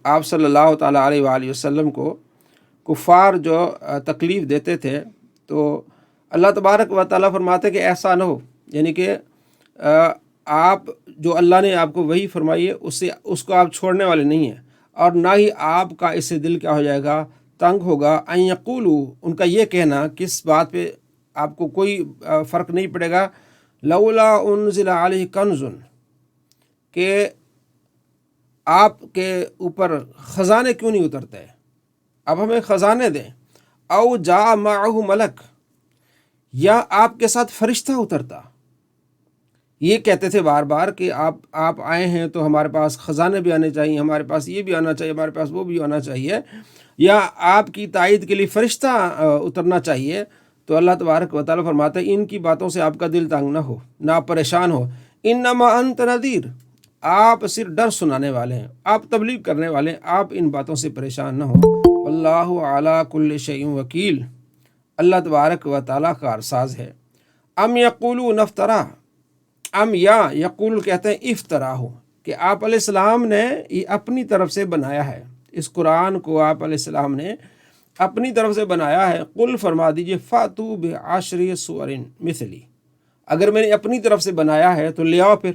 آپ صلی اللہ تعالیٰ علیہ وآلہ وسلم کو کفار جو تکلیف دیتے تھے، تو اللہ تبارک و تعالیٰ فرماتے کہ ایسا نہ ہو، یعنی کہ آپ جو اللہ نے آپ کو وحی فرمائی ہے اس کو آپ چھوڑنے والے نہیں ہیں، اور نہ ہی آپ کا اس سے دل کیا ہو جائے گا، تنگ ہوگا۔ ان یقولوا، ان کا یہ کہنا، کس بات پہ آپ کو کوئی فرق نہیں پڑے گا، لولا انزل علیہ کنز، کہ آپ کے اوپر خزانے کیوں نہیں اترتے، اب ہمیں خزانے دیں، او جاء معہ ملک، یا آپ کے ساتھ فرشتہ اترتا۔ یہ کہتے تھے بار بار کہ آپ آئے ہیں تو ہمارے پاس خزانے بھی آنے چاہیے، ہمارے پاس یہ بھی آنا چاہیے، ہمارے پاس وہ بھی آنا چاہیے، یا آپ کی تائید کے لیے فرشتہ اترنا چاہیے۔ تو اللہ تبارک و تعالیٰ فرماتا ہے ان کی باتوں سے آپ کا دل تنگ نہ ہو، نہ آپ پریشان ہو، انما انت نذیر، آپ صرف ڈر سنانے والے ہیں، آپ تبلیغ کرنے والے ہیں، آپ ان باتوں سے پریشان نہ ہو۔ واللہ علی کل شیء وکیل، اللہ تبارک و تعالیٰ کارساز ہے۔ ام یقولون افترا، ام یا یقول کہتے ہیں افطرا ہو، کہ آپ علیہ السلام نے یہ اپنی طرف سے بنایا ہے، اس قرآن کو آپ علیہ السلام نے اپنی طرف سے بنایا ہے۔ قل فرما دیجئے فاتو بعشر سور مثلی، اگر میں نے اپنی طرف سے بنایا ہے تو لے آؤ پھر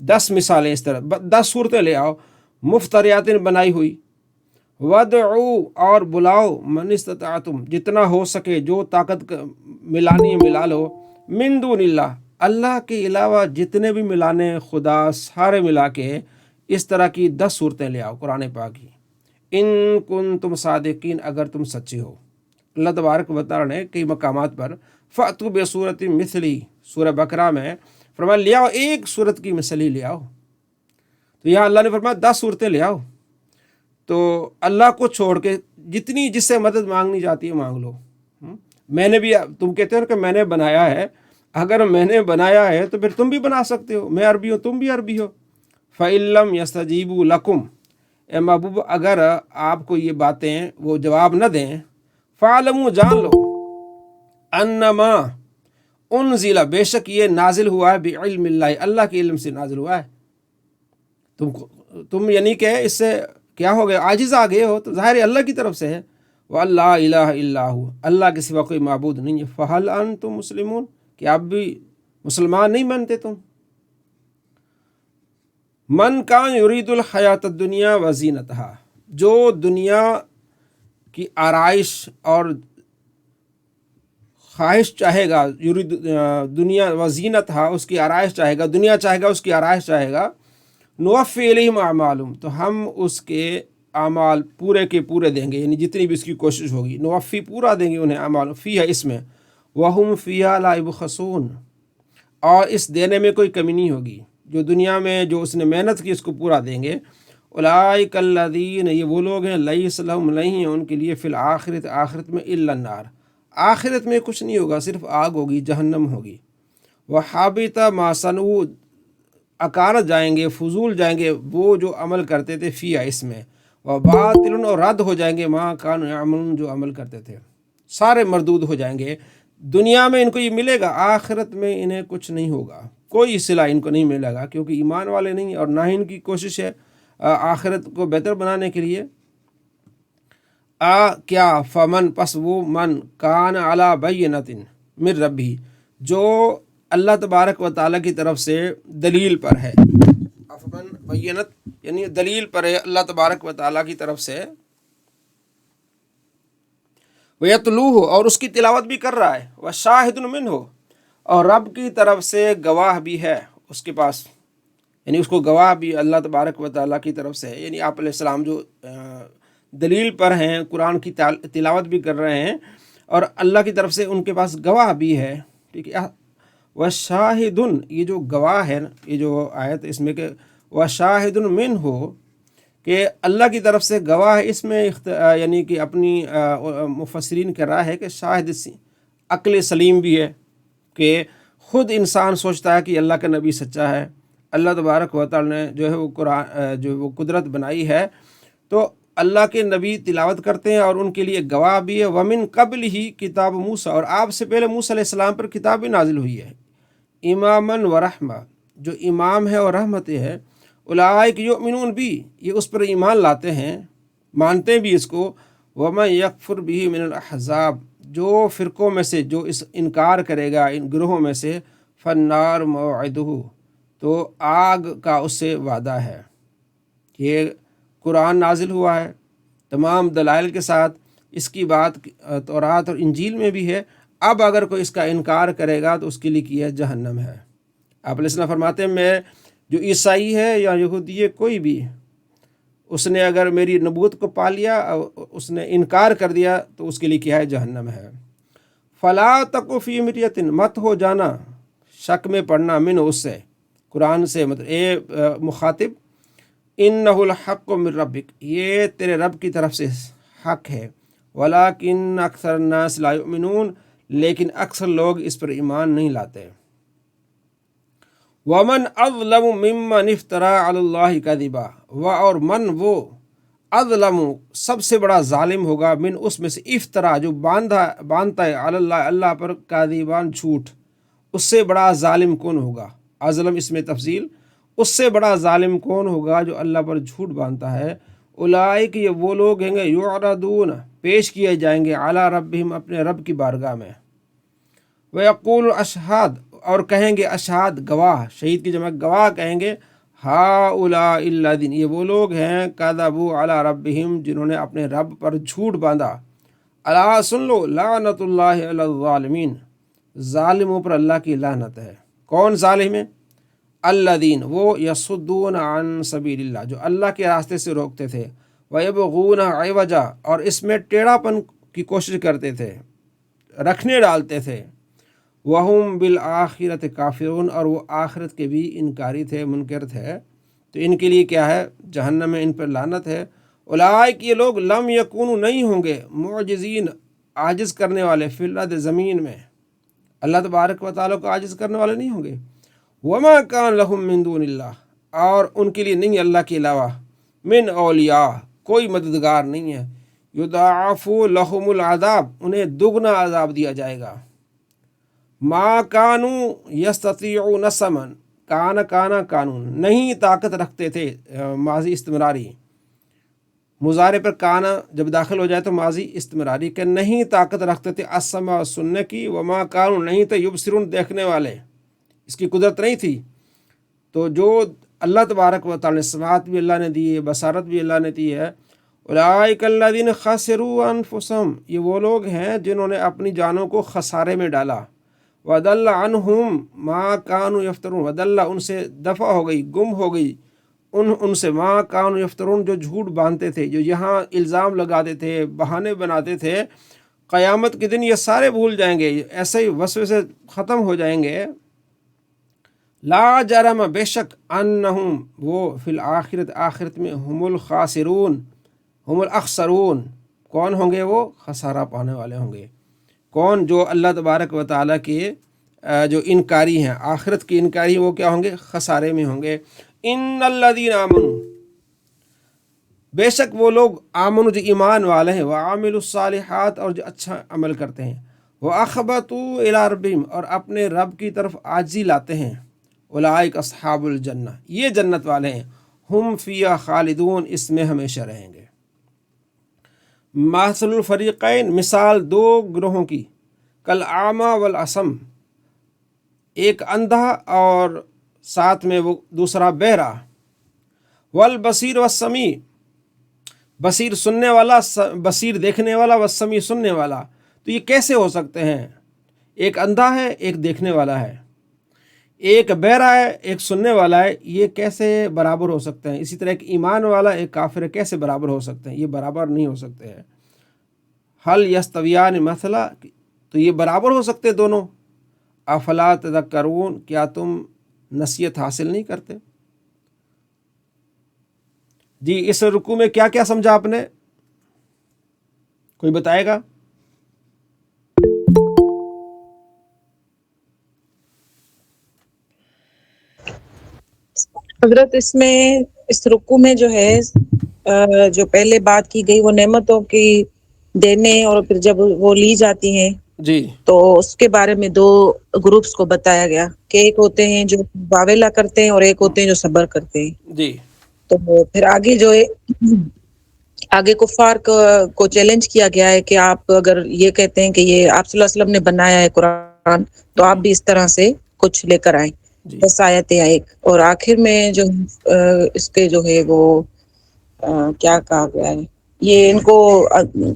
10 مثالیں، اس طرح 10 صورتیں لے آؤ مفتریات بنائی ہوئی، وَدْعُوا، اور بلاؤ، من استطعتم، جتنا ہو سکے، جو طاقت ملانی ہے ملا لو، من دون اللہ، اللہ کے علاوہ جتنے بھی ملانے خدا سارے ملا کے اس طرح کی 10 صورتیں لے آؤ قرآن پاک کی، ان کنتم صادقین، اگر تم سچے ہو۔ اللہ تبارک و تعالیٰ نے کئی مقامات پر فَأْتُوا بِصُورَةٍ مِثْلِهِ، سورہ بقرہ میں فرمایا لے آؤ ایک صورت کی مثل ہی لے آؤ، تو یہاں اللہ نے فرمایا 10 صورتیں لے آؤ۔ تو اللہ کو چھوڑ کے جتنی جس سے مدد مانگنی جاتی ہے مانگ لو۔ میں نے بھی، تم کہتے ہو کہ میں نے بنایا ہے، اگر میں نے بنایا ہے تو پھر تم بھی بنا سکتے ہو، میں عربی ہوں تم بھی عربی ہو۔ فَإِن لَّمْ يَسْتَجِيبُوا لَكُمْ، اے محبوب اگر آپ کو یہ باتیں وہ جواب نہ دیں، فَاعْلَمُوا، جان لو، انما انزل، بے شک یہ نازل ہوا ہے، بعلم اللہ، اللہ کے علم سے نازل ہوا ہے۔ تم یعنی کہ اس سے کیا ہو گئے، عاجز آ گئے ہو، تو ظاہر ہے اللہ کی طرف سے ہے۔ وَاللَّهُ إِلَٰهَ إِلَّا هُوَ، اللہ کے سوا کوئی معبود نہیں ہے۔ فَهَلْ أَنْتُمْ مُسْلِمُونَ، کہ آپ بھی مسلمان نہیں بنتے تم؟ من کان یرید الحیات الدنیا وزینتها، جو دنیا کی آرائش اور خواہش چاہے گا، یرید دنیا وزینتها، اس کی آرائش چاہے گا، دنیا چاہے گا، اس کی آرائش چاہے گا، نوفی الیہم اعمالہم، تو ہم اس کے اعمال پورے کے پورے دیں گے، یعنی جتنی بھی اس کی کوشش ہوگی، نوفی پورا دیں گے انہیں اعمال، فیہا، اس میں، وہم فیہا لا یبخسون، اور اس دینے میں کوئی کمی نہیں ہوگی، جو دنیا میں جو اس نے محنت کی اس کو پورا دیں گے۔ اولئک الذین، یہ وہ لوگ ہیں، لیس لہم، نہیں ہے ان کے لیے، فی الآخرۃ، آخرت میں، الا النار، آخرت میں کچھ نہیں ہوگا، صرف آگ ہوگی، جہنم ہوگی۔ وحابط ما صنعوا، اکارت جائیں گے، فضول جائیں گے وہ جو عمل کرتے تھے، فیہا، اس میں، وباطل، اور رد ہو جائیں گے، ما کانوا یعملون، جو عمل کرتے تھے، سارے مردود ہو جائیں گے۔ دنیا میں ان کو یہ ملے گا، آخرت میں انہیں کچھ نہیں ہوگا، کوئی صلہ ان کو نہیں ملے گا، کیونکہ ایمان والے نہیں، اور نہ ہی ان کی کوشش ہے آخرت کو بہتر بنانے کے لیے۔ کیا، فمن، پس وہ، من کان علی بینۃ من ربہ، جو اللہ تبارک و تعالیٰ کی طرف سے دلیل پر ہے، فمن بینت یعنی دلیل پر ہے اللہ تبارک و تعالیٰ کی طرف سے، وَيَتْلُوهُ، اور اس کی تلاوت بھی کر رہا ہے، وَشَاهِدٌ مِّنْهُ، اور رب کی طرف سے گواہ بھی ہے اس کے پاس، یعنی اس کو گواہ بھی اللہ تبارک و تعالیٰ کی طرف سے ہے، یعنی آپ علیہ السلام جو دلیل پر ہیں، قرآن کی تلاوت بھی کر رہے ہیں، اور اللہ کی طرف سے ان کے پاس گواہ بھی ہے، ٹھیک ہے۔ وَشَاهِدٌ، یہ جو گواہ ہے، یہ جو آیت اس میں کہ وَشَاهِدٌ مِّنْهُ، کہ اللہ کی طرف سے گواہ ہے، اس میں یعنی کہ اپنی مفسرین کا رائے ہے کہ شاہد عقل سلیم بھی ہے، کہ خود انسان سوچتا ہے کہ اللہ کا نبی سچا ہے، اللہ تبارک و تعالی نے جو ہے وہ قرآن جو وہ قدرت بنائی ہے، تو اللہ کے نبی تلاوت کرتے ہیں اور ان کے لیے گواہ بھی ہے۔ ومن قبل ہی کتاب موسیٰ، اور آپ سے پہلے موسیٰ علیہ السلام پر کتاب بھی نازل ہوئی ہے، اماماً و رحمہ، جو امام ہے اور رحمت ہے۔ اولئک یؤمنون بھی، یہ اس پر ایمان لاتے ہیں، مانتے بھی اس کو، ومن یکفر بھی من الاحزاب، جو فرقوں میں سے جو اس انکار کرے گا ان گروہوں میں سے، فالنار موعدہ، تو آگ کا اس سے وعدہ ہے۔ یہ قرآن نازل ہوا ہے تمام دلائل کے ساتھ، اس کی بات تورات اور انجیل میں بھی ہے۔ اب اگر کوئی اس کا انکار کرے گا تو اس کے لیے کیا ہے جہنم ہے۔ آپ علیہ السلام فرماتے ہیں میں جو عیسائی ہے یا یہودی ہے کوئی بھی، اس نے اگر میری نبوت کو پا لیا، اس نے انکار کر دیا تو اس کے لیے کیا ہے جہنم ہے۔ فلا تک فی مریۃ، مت ہو جانا شک میں پڑنا، من اس سے، قرآن سے، مطلب اے مخاطب، انہ الحق من ربک، یہ تیرے رب کی طرف سے حق ہے، ولکن اکثر الناس لا یؤمنون، لیکن اکثر لوگ اس پر ایمان نہیں لاتے۔ ومن اظلم ممن افترى علی اللہ کذبا، اور من وہ، اظلم سب سے بڑا ظالم ہوگا، من اس میں سے، افطرا جو باندھتا ہے، علی اللہ اللہ پر، کاذبان جھوٹ، اس سے بڑا ظالم کون ہوگا؟ اظلم اس میں تفصیل، اس سے بڑا ظالم کون ہوگا جو اللہ پر جھوٹ باندھتا ہے؟ اولئک، یہ وہ لوگ ہیں گے، یعرضون پیش کیے جائیں گے، علی ربہم اپنے رب کی بارگاہ میں، ویقول اشہاد اور کہیں گے اشہاد گواہ، شہید کی جمع گواہ کہیں گے، ہؤلاء الذین، یہ وہ لوگ ہیں، کذبوا علی ربہم جنہوں نے اپنے رب پر جھوٹ باندھا، الا سن لو، لعنت اللہ علی الظالمین، ظالموں پر اللہ کی لعنت ہے۔ کون ظالم ہے؟ الذین، وہ یصدون عن سبیل اللہ، جو اللہ کے راستے سے روکتے تھے، ویبغون عوجا، اور اس میں ٹیڑھا پن کی کوشش کرتے تھے، رکھنے ڈالتے تھے، وہم بالآخرۃ کافرون، اور وہ آخرت کے بھی انکاری تھے، منکر تھے، تو ان کے لیے کیا ہے؟ جہنم میں ان پر لعنت ہے۔ اولئک، یہ لوگ، لم یکونوا نہیں ہوں گے، معجزین عاجز کرنے والے، فی الارض زمین میں، اللہ تبارک و تعالیٰ کو عاجز کرنے والے نہیں ہوں گے۔ وما کان لہم من دون اللہ، اور ان کے لیے نہیں اللہ کے علاوہ، من اولیاء کوئی مددگار نہیں ہے، یضاعف لہم العذاب انہیں دگنا عذاب دیا جائے گا۔ ما کانوا یستطیعون سمعا، کانا قانون، نہیں طاقت رکھتے تھے، ماضی استمراری، مضارع پر کانا جب داخل ہو جائے تو ماضی استمراری، کہ نہیں طاقت رکھتے تھے، السمع سننے کی، وما کانوا نہیں تھے، یبصرون دیکھنے والے، اس کی قدرت نہیں تھی۔ تو جو اللہ تبارک و تعالی نے سماعت بھی اللہ نے دی ہے، بصارت بھی اللہ نے دی ہے۔ اولئک الذین خسروا انفسهم، یہ وہ لوگ ہیں جنہوں نے اپنی جانوں کو خسارے میں ڈالا، وضل عنہم ما کانوا یفترون، وضل ان سے دفع ہو گئی، گم ہو گئی ان سے، ما کانوا یفترون جو جھوٹ باندھتے تھے، جو یہاں الزام لگاتے تھے، بہانے بناتے تھے، قیامت کے دن یہ سارے بھول جائیں گے، ایسے ہی وسوسے ختم ہو جائیں گے۔ لا جرم، بے شک، انہم وہ، فی الآخرت آخرت میں، ہم الخاسرون، ہم الاخسرون، کون ہوں گے وہ؟ خسارہ پانے والے ہوں گے۔ کون؟ جو اللہ تبارک و تعالیٰ کے جو انکاری ہیں، آخرت کی انکاری، وہ کیا ہوں گے؟ خسارے میں ہوں گے۔ ان الذین آمنوا، بے شک وہ لوگ، آمنوا جو ایمان والے ہیں، وعاملوا الصالحات اور جو اچھا عمل کرتے ہیں، واخبتوا الی ربہم اور اپنے رب کی طرف عاجزی لاتے ہیں، اولئک اصحاب الجنہ، یہ جنت والے ہیں، ہم فیہا خالدون، اس میں ہمیشہ رہیں گے۔ مثل الفریقین، مثال دو گروہوں کی، کالاعمی والاصم، ایک اندھا اور ساتھ میں وہ دوسرا بہرا، والبصیر والسمیع، بصیر سننے والا، بصیر دیکھنے والا، والسمیع سننے والا، تو یہ کیسے ہو سکتے ہیں؟ ایک اندھا ہے، ایک دیکھنے والا ہے، ایک بہرا ہے، ایک سننے والا ہے، یہ کیسے برابر ہو سکتے ہیں؟ اسی طرح ایک ایمان والا، ایک کافر ہے، کیسے برابر ہو سکتے ہیں؟ یہ برابر نہیں ہو سکتے ہیں۔ حل یستویان مثلا، تو یہ برابر ہو سکتے دونوں؟ افلا تذکرون، کیا تم نصیحت حاصل نہیں کرتے؟ جی، اس رکوع میں کیا کیا سمجھا آپ نے؟ کوئی بتائے گا؟ حضرت اس رکوع میں جو ہے جو پہلے بات کی گئی وہ نعمتوں کی دینے، اور پھر جب وہ لی جاتی ہیں جی تو اس کے بارے میں دو گروپس کو بتایا گیا کہ ایک ہوتے ہیں جو واویلا کرتے ہیں اور ایک ہوتے ہیں جو صبر کرتے ہیں. جی تو پھر آگے جو ہے آگے کفار کو چیلنج کیا گیا ہے کہ آپ اگر یہ کہتے ہیں کہ یہ آپ صلی اللہ علیہ وسلم نے بنایا ہے قرآن تو آپ بھی اس طرح سے کچھ لے کر آئیں. جی 10 آیتیں ایک اور آخر میں جو اس کے جو ہے وہ کیا کہا گیا ہے یہ ان کو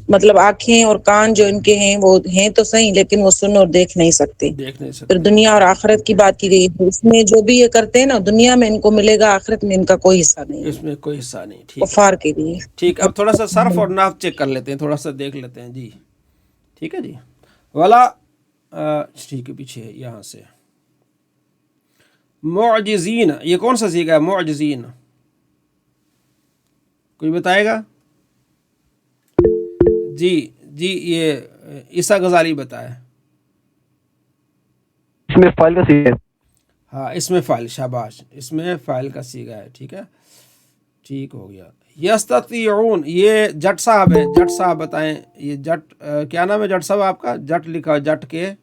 مطلب آنکھیں اور کان جو ان کے ہیں وہ ہیں تو صحیح لیکن وہ سن اور دیکھ نہیں سکتے. دیکھ نہیں پھر سکتے. دنیا اور آخرت کی بات کی گئی ہے. اس میں جو بھی یہ کرتے ہیں نا دنیا میں ان کو ملے گا آخرت میں ان کا کوئی حصہ نہیں اس ہے میں کوئی حصہ نہیں. ٹھیک ہے کفار کے لیے. ٹھیک. اب تھوڑا سا صرف اور نحو چیک کر لیتے ہیں, تھوڑا سا دیکھ لیتے ہیں. جی ٹھیک ہے جی. والا ٹھیک ہے پیچھے یہاں سے معجزین, یہ کون سا سیکھا ہے معجزین؟ کوئی بتائے گا؟ جی جی یہ عیسیٰ غزالی بتائے. اس میں فائل کا سیکھا ہے. ہاں اس میں فائل, شاباش, اس میں فائل کا سیگا ہے. ٹھیک ہے ٹھیک ہو گیا. یستطیعون, یہ جٹ صاحب ہیں, جٹ صاحب بتائیں یہ جٹ کیا نام ہے جٹ صاحب آپ کا؟ جٹ لکھا جٹ کے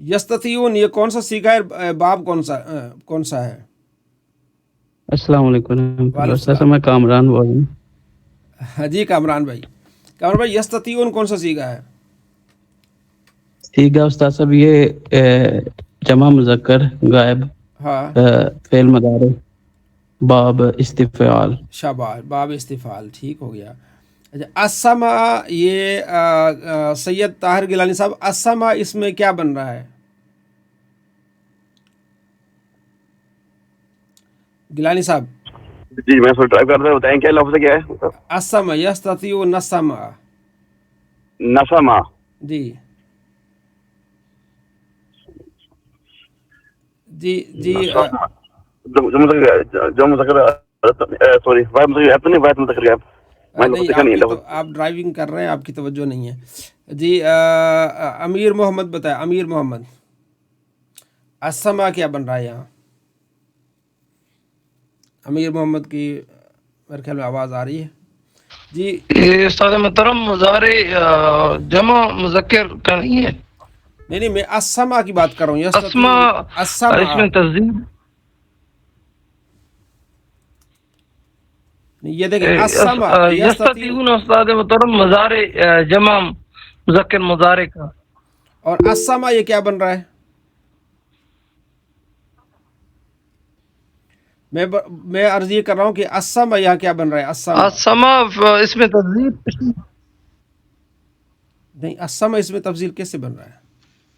یستطیعون, یہ کون سا سیگا ہے, باب کون سا ہے؟ السلام علیکم ورحمۃ وعلیکم اللہ. سر السلام. میں کامران بول رہا ہوں. جی کامران بھائی, کامران بھائی یستطیعون کون سا سیگا ہے؟ ٹھیک ہے استاد صاحب, یہ جمع مذکر غائب ہاں فعل مضارع باب استفعال. شاباش, باب استفعال. ٹھیک ہو گیا. اچھا السمع, یہ سید طاہر گیلانی صاحب السمع اس میں کیا بن رہا ہے؟ گیلانی صاحب جی میں ٹرائی کر رہا ہوں, بتائیں کیا لفظ کیا ہے؟ السمع یستطیعون السمع. نسمہ. جی جی جی جو مذکر سوری واحد مذکر غائب تو نہیں, واحد مذکر غائب میں لفظ نہیں دیکھا آپ نہیں ہے کی تو لفظ. آپ ڈرائیونگ کر رہے ہیں, آپ کی توجہ نہیں ہے. جی امیر محمد بتائیں, امیر محمد السمع کیا بن رہا ہے یہاں؟ امیر محمد کی میرے خیال میں آواز آ رہی ہے. جی یہ استاد محترم مضارع جمع مذکر کا نہیں ہے. نہیں میں السمع کی بات کر رہا ہوں. اسما یستطیعون السمع, اس میں تہذیب یہ دیکھیں السمع یستطیعون, یستطیعون استاد محترم مضارع جمع مذکر مضارع کا. اور السمع یہ کیا بن رہا ہے؟ میں عرض یہ کر رہا ہوں کہ السمع یہاں کیا بن رہا ہے؟ السمع اسما اس میں تہذیب نہیں, السمع اس میں تفضیل کیسے بن رہا ہے؟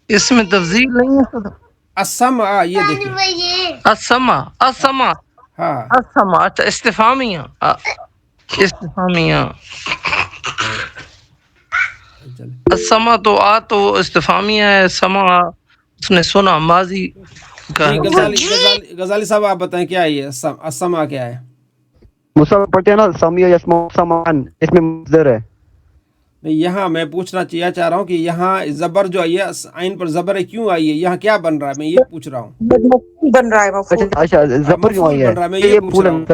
اس میں تفضیل نہیں ہے. السمع یہ دیکھیں اسما اسما ہاں اسما اچھا استفہامیہ استفہامیہ. چلے اسما تو استفہامیہ ہے. سما اس نے سنا ماضی کا جی ہے. غزالی صاحب آپ بتائیں کیا ہے یہ السمع کیا ہے؟ مصطفیٰ پڑھتے ہیں نا سمیع یسمع سمان, اس میں مصدر ہے. نہیں یہاں میں پوچھنا چاہ رہا ہوں کہ یہاں زبر جو آئی ہے عین پر زبر ہے کیوں آئی ہے, یہاں کیا بن رہا ہے, میں یہ پوچھ رہا ہوں. مفعول بن رہا ہے مفعول. اچھا زبر کیوں مفعول آئی ہے؟ بن رہا ہے, میں یہ یہ پوچھ پھول رہا ہوں.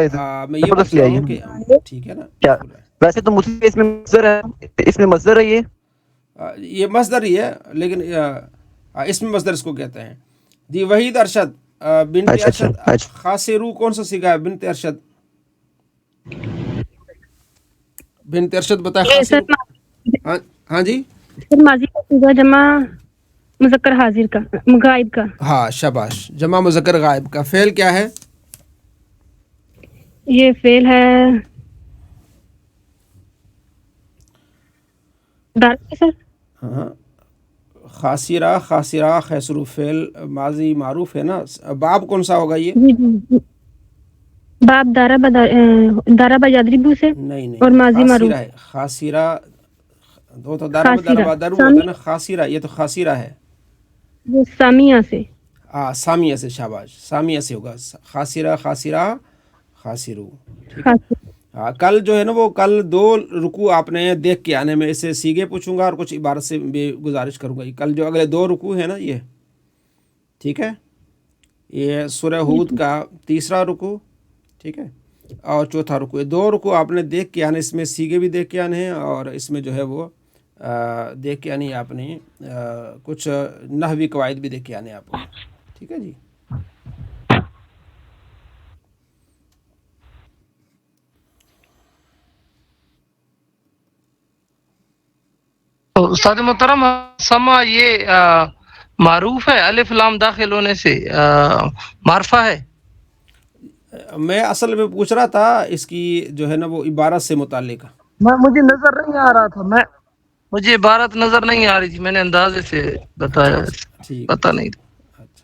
میں یہ پوچھ زبردست لے رہا آئی ہوں ہے. کہ ٹھیک ہے نا, کیا مفعول ہے. ویسے تو مسلم اس میں مصدر ہے, اس میں مصدر ہے یہ مصدر ہی ہے لیکن اس میں مصدر اس کو کہتے ہیں. جی وحید ارشد, بنت اچھا اچھا ارشد اچھا. خاصرو کون سا سیکھا ہے؟ بنت ارشد, بنت ارشد بتائے خاصرو. ہاں جی سر ماضی کا صیغہ جمع مذکر حاضر کا غائب کا. ہاں شاباش, جمع مذکر غائب کا. فعل کیا ہے؟ یہ فعل ہے ڈال سر. ہاں خاصرہ خیسرو فعل ماضی معروف ہے نا. باب کون سا ہوگا یہ؟ جی باب دارا بجادریبو سے نہیں اور ماضی خاصرہ معروف ہے. خاصرہ وہ تو دارا خاصرہ درب ہوتا ہے سامی نا. خاصرہ یہ تو خاصرہ ہے. وہ سامیہ سے. سامیہ سے, شاباش سامیہ سے ہوگا. خاصرہ خاصرو. ٹھیک ہے. ہاں کل جو ہے نا وہ کل 2 رکوع آپ نے دیکھ کے آنے میں اسے سیگے پوچھوں گا اور کچھ عبارت سے بھی گزارش کروں گا. کل جو اگلے 2 رکوع ہیں نا یہ ٹھیک ہے, یہ سورہ ہود کا 3 رکوع, ٹھیک ہے, اور چوتھا رکوع. 2 رکوع آپ نے دیکھ کے آنے، اس میں سیگے بھی دیکھ کے آنے ہیں اور اس میں جو ہے وہ دیکھ کے آنی ہے آپ نے کچھ نحوی قواعد بھی دیکھ کے آنے آپ کو. ٹھیک ہے جی. تو استاد محترم سما یہ معروف ہے الف لام داخل ہونے سے معرفہ ہے؟ میں اصل میں پوچھ رہا تھا اس کی جو ہے نا وہ عبارت سے متعلق. مجھے نظر نہیں آ رہا تھا، مجھے عبارت نظر نہیں آ رہی تھی، میں نے اندازے سے بتایا، ٹھیک. پتہ نہیں تھا. اچھا.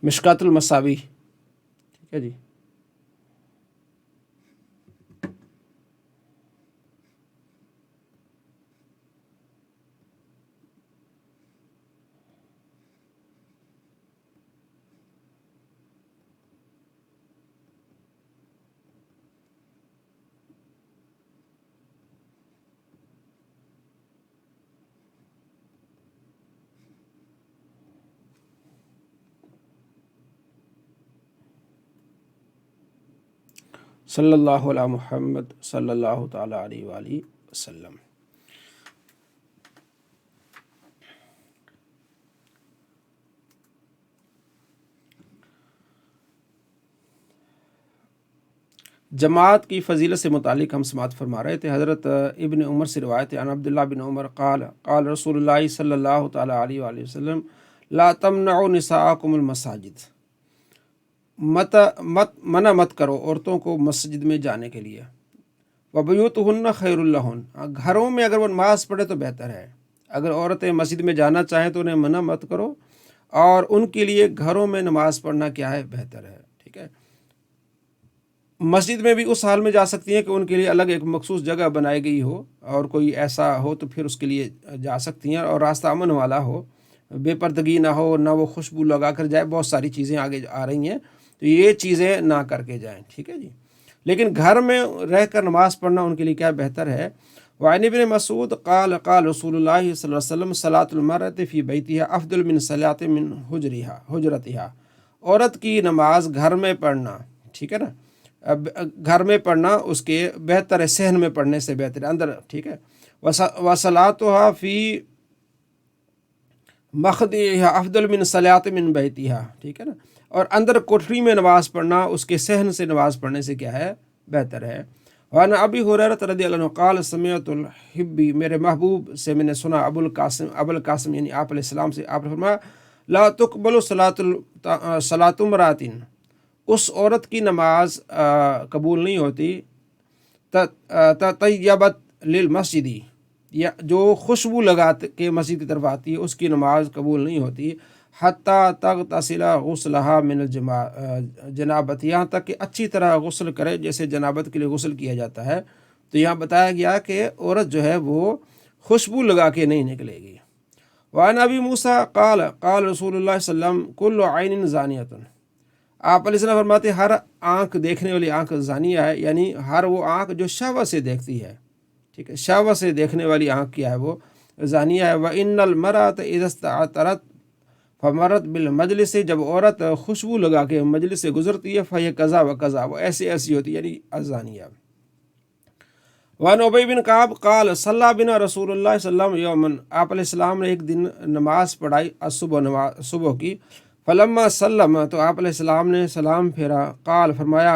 مشکات المصابیح. ٹھیک ہے جی. صلی اللہ علیہ محمد صلی اللہ تعالیٰ علیہ وآلہ وسلم. جماعت کی فضیلت سے متعلق ہم سماعت فرما رہے تھے. حضرت ابن عمر سے روایت ہے، عن عبداللہ بن عمر قال قال رسول اللہ صلی اللہ تعالیٰ علیہ وآلہ وسلم لا تمنعوا نساءکم المساجد. منع مت کرو عورتوں کو مسجد میں جانے کے لیے. وبیوتہن خیر لہن. گھروں میں اگر وہ نماز پڑھے تو بہتر ہے. اگر عورتیں مسجد میں جانا چاہیں تو انہیں منع مت کرو، اور ان کے لیے گھروں میں نماز پڑھنا کیا ہے؟ بہتر ہے. ٹھیک ہے. مسجد میں بھی اس حال میں جا سکتی ہیں کہ ان کے لیے الگ ایک مخصوص جگہ بنائی گئی ہو، اور کوئی ایسا ہو تو پھر اس کے لیے جا سکتی ہیں، اور راستہ امن والا ہو، بے پردگی نہ ہو، نہ وہ خوشبو لگا کر جائے. بہت ساری چیزیں آگے آ رہی ہیں، تو یہ چیزیں نہ کر کے جائیں. ٹھیک ہے جی. لیکن گھر میں رہ کر نماز پڑھنا ان کے لیے کیا بہتر ہے. وعن ابن مسعود قال قال رسول اللہ صلی اللہ علیہ وسلم صلاۃ المرأة فی بیتہا افضل من صلاۃ من حجرتہا. عورت کی نماز گھر میں پڑھنا، ٹھیک ہے نا، گھر میں پڑھنا اس کے بہتر ہے، صحن میں پڑھنے سے بہتر ہے، اندر. ٹھیک ہے. وصلاتها فی مخدعها افضل من صلاۃ من بیتہا. ٹھیک ہے نا. اور اندر کوٹھری میں نماز پڑھنا اس کے صحن سے نماز پڑھنے سے کیا ہے؟ بہتر ہے. وعن ابی ہریرہ رضی اللہ عنہ قال سمعت الحبی، میرے محبوب سے میں نے سنا، ابو القاسم یعنی آپ علیہ السلام سے، آپ نے فرمایا لا تقبل صلاۃ امرأۃ، اس عورت کی نماز قبول نہیں ہوتی تطیبت للمسجدی، یا جو خوشبو لگا کے مسجد کی طرف آتی ہے اس کی نماز قبول نہیں ہوتی. حتیٰ تغتسل غسلها من جنابت، یہاں تک کہ اچھی طرح غسل کرے جیسے جنابت کے لیے غسل کیا جاتا ہے. تو یہاں بتایا گیا کہ عورت جو ہے وہ خوشبو لگا کے نہیں نکلے گی. وعن ابی موسیٰ قال قال رسول اللہ صلی اللہ علیہ وسلم کل عین زانیۃ. آپ علیہ السلام فرماتے ہر آنکھ دیکھنے والی آنکھ زانیہ ہے، یعنی ہر وہ آنکھ جو شہوت سے دیکھتی ہے. ٹھیک ہے. شہوت سے دیکھنے والی آنکھ کیا ہے؟ وہ زانیہ ہے. وَإِنَّ الْمَرْأَةَ إِذَا اسْتَعْطَرَتْ فَمَرَّتْ بِالْمَجْلِسِ، جب عورت خوشبو لگا کے مجلس سے گزرتی ہے فَهِيَ كَذَا وَكَذَا، وہ ایسی ایسی ہوتی ہے، یعنی الزانیہ. وعن ابی بن کعب قال صلی بنا رسول اللہ صلی اللہ علیہ وسلم یومن، آپ علیہ السلام نے ایک دن نماز پڑھائی صبح کی. فلما سلم، تو آپ علیہ السلام نے سلام پھیرا. قال، فرمایا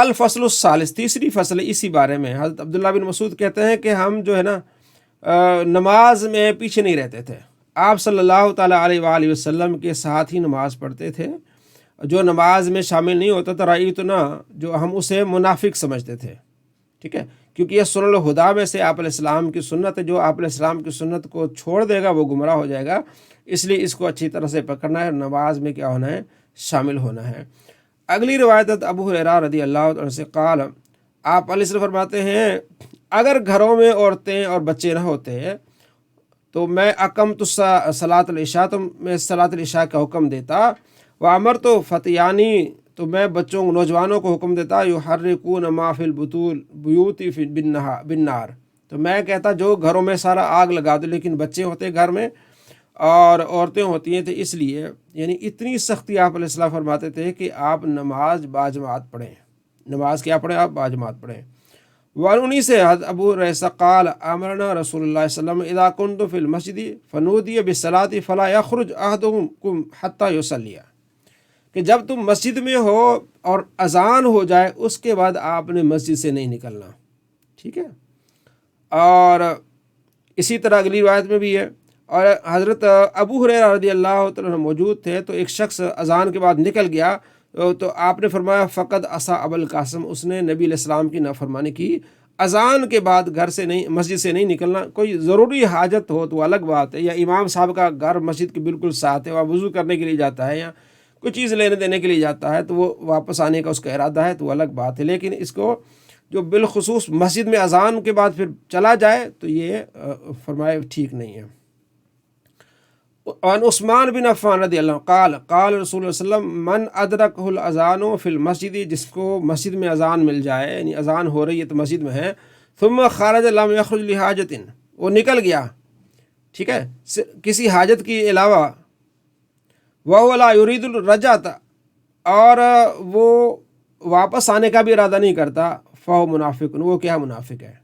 الفصل الثالث، تیسری فصل اسی بارے میں حضرت عبداللہ بن مسعود کہتے ہیں کہ ہم جو ہے نا نماز میں پیچھے نہیں رہتے تھے، آپ صلی اللہ تعالیٰ علیہ وآلہ وسلم کے ساتھ ہی نماز پڑھتے تھے، جو نماز میں شامل نہیں ہوتا تھا رأیتنا، جو ہم اسے منافق سمجھتے تھے، ٹھیک ہے، کیونکہ یہ سنن الہدا میں سے آپ علیہ السلام کی سنت ہے، جو آپ علیہ السلام کی سنت کو چھوڑ دے گا وہ گمراہ ہو جائے گا، اس لیے اس کو اچھی طرح سے پکڑنا ہے، نماز میں کیا ہونا ہے، شامل ہونا ہے۔ اگلی روایت ابو ہریرہ رضی اللہ عنہ سے قال، آپ علیہ السلام فرماتے ہیں اگر گھروں میں عورتیں اور بچے نہ ہوتے تو میں اقمت صلاۃ العشاء، تو میں صلاۃ العشاء کا حکم دیتا، وامرت فتیانی، تو میں بچوں نوجوانوں کو حکم دیتا، یحرکون ما فی البیوت بالنار، تو میں کہتا جو گھروں میں سارا آگ لگا دو، لیکن بچے ہوتے گھر میں اور عورتیں ہوتی ہیں، تو اس لیے یعنی اتنی سختی آپ علیہ السلام فرماتے تھے کہ آپ نماز باجماعت پڑھیں، نماز کیا پڑھیں، آپ باجماعت پڑھیں۔ وانہی سے حضرت ابو ریسہ قال امرنا رسول اللہ صلی اللہ علیہ وسلم اذا کنت فی المسجد فنودی بالصلاۃ فلا یخرج احدکم حتی یصلی، کہ جب تم مسجد میں ہو اور اذان ہو جائے اس کے بعد آپ نے مسجد سے نہیں نکلنا، ٹھیک ہے۔ اور اسی طرح اگلی روایت میں بھی ہے، اور حضرت ابو ہریرہ رضی اللہ تعالیٰ موجود تھے، تو ایک شخص اذان کے بعد نکل گیا، تو آپ نے فرمایا فقد عصا ابو القاسم، اس نے نبی علیہ السلام کی نافرمانی کی۔ اذان کے بعد گھر سے نہیں، مسجد سے نہیں نکلنا، کوئی ضروری حاجت ہو تو الگ بات ہے، یا امام صاحب کا گھر مسجد کے بالکل ساتھ ہے، وہاں وضو کرنے کے لیے جاتا ہے یا کوئی چیز لینے دینے کے لیے جاتا ہے، تو وہ واپس آنے کا اس کا ارادہ ہے تو الگ بات ہے، لیکن اس کو جو بالخصوص مسجد میں اذان کے بعد پھر چلا جائے تو یہ فرمائے ٹھیک نہیں ہے۔ عن عثمان بن عفان رضی اللہ عنہ قال رسول اللہ صلی اللہ علیہ وسلم من ادرکہ الاذان فی المسجد، جس کو مسجد میں اذان مل جائے، یعنی اذان ہو رہی ہے تو مسجد میں ہے، ثم خرج لم یخرج لحاجت، وہ نکل گیا، ٹھیک ہے، کسی حاجت کے علاوہ، وَهُوَ لَا يُرِيدُ الرَّجْعَةَ، اور وہ واپس آنے کا بھی ارادہ نہیں کرتا، فَهُوَ منافق، وہ کیا منافق ہے،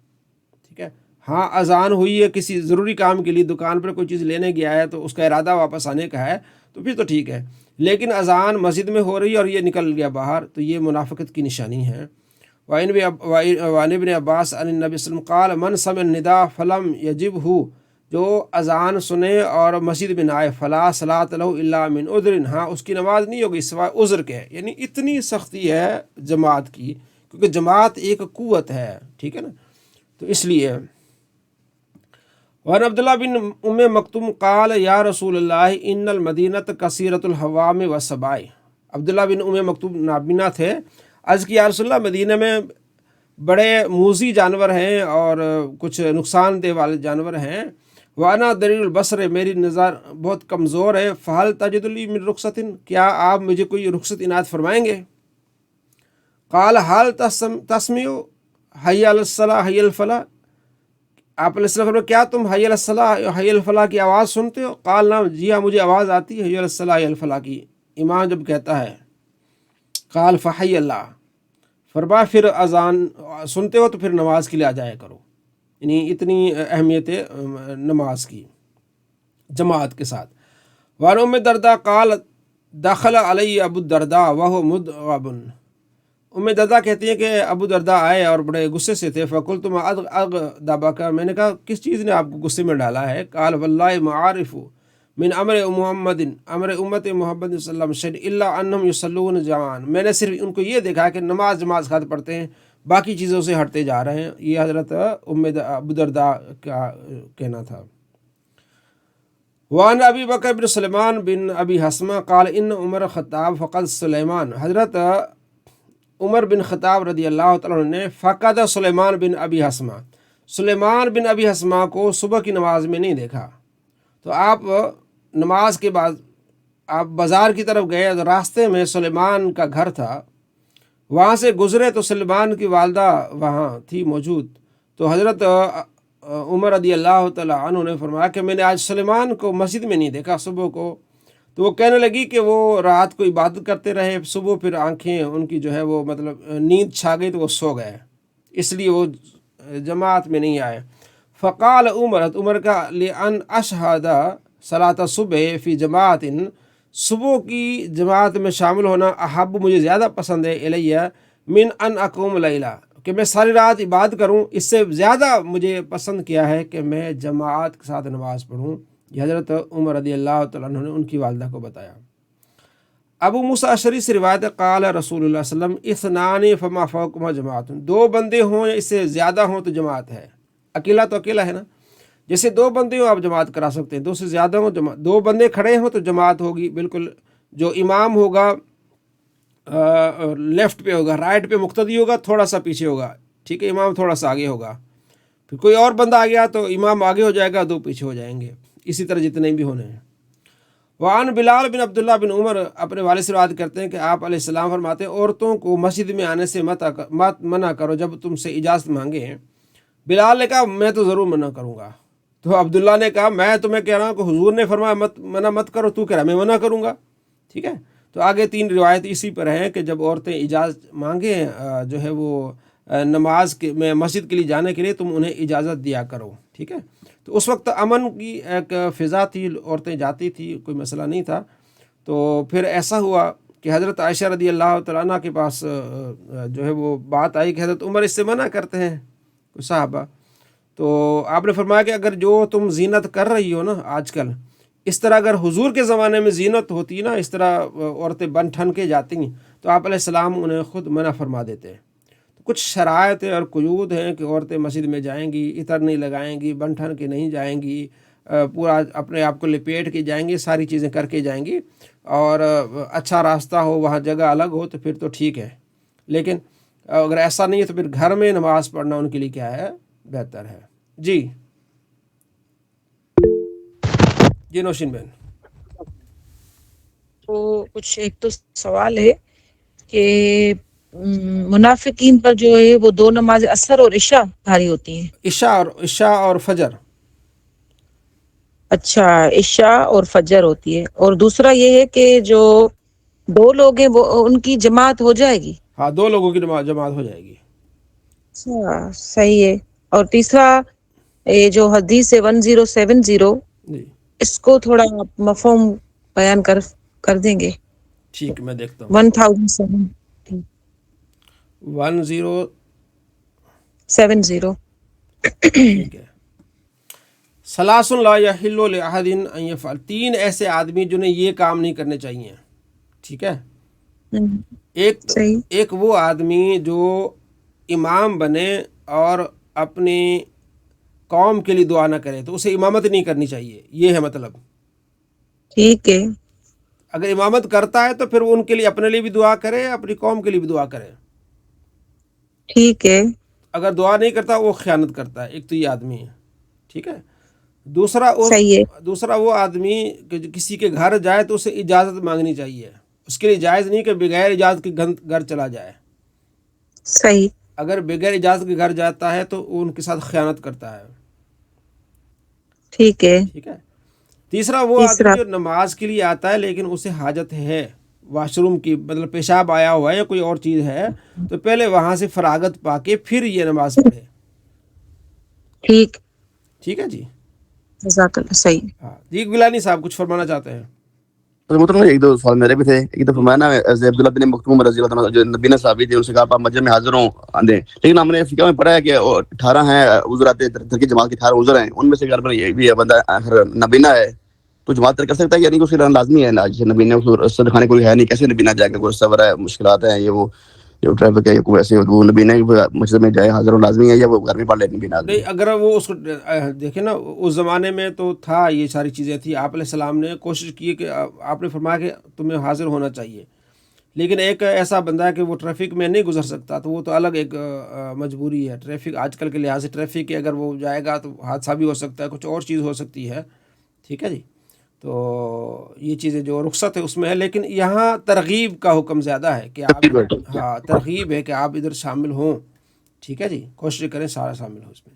ٹھیک ہے۔ ہاں اذان ہوئی ہے کسی ضروری کام کے لیے، دکان پر کوئی چیز لینے گیا ہے تو اس کا ارادہ واپس آنے کا ہے تو پھر تو ٹھیک ہے، لیکن اذان مسجد میں ہو رہی ہے اور یہ نکل گیا باہر تو یہ منافقت کی نشانی ہے۔ وعن ابن عباس عن النبی صلی اللہ علیہ وسلم قال من سمع النداء فلم یجبہ، جو اذان سنے اور مسجد میں نہ آئے، فلا صلاۃ لہ الا من عذر، ہاں اس کی نماز نہیں ہوگی سوائے عذر کے، یعنی اتنی سختی ہے جماعت کی، کیونکہ جماعت ایک قوت ہے، ٹھیک ہے نا، تو اس لیے۔ وعن عبداللہ بن ام مکتوم قال یا رسول اللہ ان المدینۃ کثیرۃ الحوام والسباع، عبداللہ بن ام مکتوم نابینا تھے، عرض کی یا رسول اللہ مدینہ میں بڑے موذی جانور ہیں اور کچھ نقصان دہ والے جانور ہیں، وانا دلیل البصر، میری نظر بہت کمزور ہے، فہل تجد لی من رخصت، کیا آپ مجھے کوئی رخصت عنایت فرمائیں گے؟ قال حل تسمع حی علی الصلاۃ حی الفلاح، آپ علیہ السلام فرمایا کیا تم حی علی الصلاۃ حی الفلاح کی آواز سنتے ہو؟ قال نعم، جی ہاں مجھے آواز آتی ہے حی علی الصلاۃ حی الفلاح کی، امام جب کہتا ہے۔ قال فحی اللہ، فرمایا پھر اذان سنتے ہو تو پھر نماز کے لیے آ جایا کرو، یعنی اتنی اہمیت ہے نماز کی جماعت کے ساتھ۔ وعن ام الدرداء قال دخل علی ابو الدرداء وهو مدغب، ام درداء کہتی ہیں کہ ابو درداء آئے اور بڑے غصے سے تھے، فقلت ما اغضبک، میں نے کہا کس چیز نے آپ کو غصے میں ڈالا ہے؟ قال واللہ معارف من امر محمد، امر امت محمد صلی اللہ علیہ وسلم الا انہم یصلون جماعن، میں نے صرف ان کو یہ دیکھا کہ نماز جماعت پڑھتے ہیں، باقی چیزوں سے ہٹتے جا رہے ہیں، یہ حضرت ابو درداء کا کہنا تھا۔ وعن ابی بکر بن سلیمان بن ابی حسمہ قال ان عمر خطاب فقد سلیمان، حضرت عمر بن خطاب رضی اللہ تعالیٰ عنہ نے فقد سلیمان بن ابی حسمہ، سلیمان بن ابی حسمہ کو صبح کی نماز میں نہیں دیکھا، تو آپ نماز کے بعد آپ بازار کی طرف گئے تو راستے میں سلیمان کا گھر تھا، وہاں سے گزرے تو سلیمان کی والدہ وہاں تھی موجود، تو حضرت عمر رضی اللہ تعالیٰ عنہ نے فرمایا کہ میں نے آج سلیمان کو مسجد میں نہیں دیکھا صبح کو، تو وہ کہنے لگی کہ وہ رات کو عبادت کرتے رہے، صبح پھر آنکھیں ان کی جو ہے وہ مطلب نیند چھا گئی تو وہ سو گئے، اس لیے وہ جماعت میں نہیں آئے۔ فقال عمر کا لأن اشہد صلاۃ صبح فی جماعت، صبح کی جماعت میں شامل ہونا احب مجھے زیادہ پسند ہے، الیہ من ان اقوم لیلا، کہ میں ساری رات عبادت کروں، اس سے زیادہ مجھے پسند کیا ہے کہ میں جماعت کے ساتھ نماز پڑھوں۔ یہ حضرت عمر رضی اللہ تعالیٰ عنہ نے ان کی والدہ کو بتایا۔ ابو موسیٰ اشعری سے روایت ہے، قال رسول اللہ صلی اللہ علیہ وسلم اثنان فما فوقہما جماعت، دو بندے ہوں یا اس سے زیادہ ہوں تو جماعت ہے۔ اکیلا تو اکیلا ہے نا، جیسے دو بندے ہوں آپ جماعت کرا سکتے ہیں، دو سے زیادہ ہوں جماعت، دو بندے کھڑے ہوں تو جماعت ہوگی بالکل۔ جو امام ہوگا لیفٹ پہ ہوگا، رائٹ پہ مقتدی ہوگا، تھوڑا سا پیچھے ہوگا، ٹھیک ہے، امام تھوڑا سا آگے ہوگا، پھر کوئی اور بندہ آ گیا تو امام آگے ہو جائے گا، دو پیچھے ہو جائیں گے، اسی طرح جتنے بھی ہونے ہیں۔ وعن بلال بن عبداللہ بن عمر اپنے والد سے روایت کرتے ہیں کہ آپ علیہ السلام فرماتے ہیں، عورتوں کو مسجد میں آنے سے مت منع کرو جب تم سے اجازت مانگے۔ بلال نے کہا میں تو ضرور منع کروں گا، تو عبداللہ نے کہا میں تمہیں کہہ رہا ہوں کہ حضور نے فرمایا منع مت کرو، تو کہہ رہا میں منع کروں گا، ٹھیک ہے۔ تو آگے تین روایت اسی پر ہیں کہ جب عورتیں اجازت مانگیں جو ہے وہ نماز کے میں مسجد کے لیے جانے کے لیے، تم انہیں اجازت دیا کرو، ٹھیک ہے۔ تو اس وقت امن کی ایک فضا تھی، عورتیں جاتی تھی، کوئی مسئلہ نہیں تھا۔ تو پھر ایسا ہوا کہ حضرت عائشہ رضی اللہ تعالیٰ عنہ کے پاس جو ہے وہ بات آئی کہ حضرت عمر اس سے منع کرتے ہیں کوئی صحابہ، تو آپ نے فرمایا کہ اگر جو تم زینت کر رہی ہو نا آج کل، اس طرح اگر حضور کے زمانے میں زینت ہوتی نا، اس طرح عورتیں بن ٹھن کے جاتی ہیں، تو آپ علیہ السلام انہیں خود منع فرما دیتے ہیں۔ کچھ شرائط اور قیود ہیں کہ عورتیں مسجد میں جائیں گی، عطر نہیں لگائیں گی، بن ٹھن کے نہیں جائیں گی، پورا اپنے آپ کو لپیٹ کے جائیں گی، ساری چیزیں کر کے جائیں گی، اور اچھا راستہ ہو، وہاں جگہ الگ ہو تو پھر تو ٹھیک ہے۔ لیکن اگر ایسا نہیں ہے تو پھر گھر میں نماز پڑھنا ان کے لیے کیا ہے، بہتر ہے۔ جی نوشین بہن۔ تو کچھ ایک تو سوال ہے کہ منافقین پر جو ہے وہ دو نماز عصر اور عشاء بھاری ہوتی ہیں۔ عشاء اور فجر۔ اچھا، عشاء اور فجر ہوتی ہے، اور دوسرا یہ ہے کہ جو دو لوگ ہیں وہ ان کی جماعت ہو جائے گی۔ ہاں، دو لوگوں کی جماعت ہو جائے گی۔ اچھا، صحیح ہے۔ اور تیسرا یہ جو حدیث ہے 1070، جی اس کو تھوڑا آپ مفہوم بیان کر دیں گے؟ ٹھیک، میں دیکھتا ہوں۔ 1070 1070 ٹھیک ہے۔ ثلاث لا یحل لأحد ان یفعل، تین ایسے آدمی جنہیں یہ کام نہیں کرنے چاہیے، ٹھیک ہے۔ صحیح۔ ایک وہ آدمی جو امام بنے اور اپنی قوم کے لیے دعا نہ کرے تو اسے امامت نہیں کرنی چاہیے، یہ ہے مطلب۔ ٹھیک ہے۔ اگر امامت کرتا ہے تو پھر وہ ان کے لیے، اپنے لیے بھی دعا کرے، اپنی قوم کے لیے بھی دعا کرے۔ ٹھیک ہے۔ اگر دعا نہیں کرتا وہ خیانت کرتا ہے۔ ایک تو یہ آدمی ہے، ٹھیک ہے۔ صحیح ہے۔ دوسرا وہ آدمی کہ کسی کے گھر جائے تو اسے اجازت مانگنی چاہیے، اس کے لیے جائز نہیں کہ بغیر اجازت کے گھر چلا جائے۔ صحیح۔ اگر بغیر اجازت کے گھر جاتا ہے تو وہ ان کے ساتھ خیانت کرتا ہے، ٹھیک ہے۔ ٹھیک ہے۔ تیسرا وہ آدمی جو نماز کے لیے آتا ہے لیکن اسے حاجت ہے واش روم کی، مطلب پیشاب آیا ہوا ہے یا کوئی اور چیز ہے، تو پہلے وہاں سے فراغت پا کے پھر یہ نماز پڑھے۔ ٹھیک ہے جی، جزاک اللہ۔ صحیح۔ ہاں جی، گلانی صاحب کچھ فرمانا چاہتے ہیں؟ محترم ایک دو سوال میرے بھی تھے۔ ایک تو فرمایا نا عبداللہ بن مکتوم رضی اللہ عنہ جو نبی صحابی تھے، ان سے کہا آپ مسجد میں حاضر ہوں آندے، لیکن ہم نے فقہ میں پڑھا ہے کہ 18 ہیں عذر آتے ترک جماعت کے 18 عذر ہیں، ان میں سے اگر یہ بھی بندہ نبینا ہے تو جماعت ترک کر سکتا ہے، یعنی کہ اس کا لازمی ہے نا، جیسے نبینا اس دکھانے کوئی ہے نہیں، کیسے نبینا جائے گا، کوئی صبر ہے، مشکلات ہیں، یہ وہ جو ٹریفک ہے، کوئی ایسے وہ نبینا مسجد میں جائے حاضر لازمی ہے، یا وہ گھر میں پڑھ لے نبینا؟ نہیں، اگر وہ اس کو دیکھیں نا، اس زمانے میں تو تھا، یہ ساری چیزیں تھیں، آپ علیہ السلام نے کوشش کی کہ آپ نے فرمایا کہ تمہیں حاضر ہونا چاہیے، لیکن ایک ایسا بندہ ہے کہ وہ ٹریفک میں نہیں گزر سکتا، تو وہ تو الگ ایک مجبوری ہے۔ ٹریفک آج کل کے لحاظ سے ٹریفک کے اگر وہ جائے گا تو حادثہ بھی ہو سکتا ہے، کچھ اور چیز ہو سکتی ہے، ٹھیک ہے جی۔ تو یہ چیزیں جو رخصت ہے اس میں ہے، لیکن یہاں ترغیب کا حکم زیادہ ہے کہ آپ، ہاں ترغیب ہے کہ آپ ادھر شامل ہوں، ٹھیک ہے جی، کوشش کریں سارا شامل ہو اس میں۔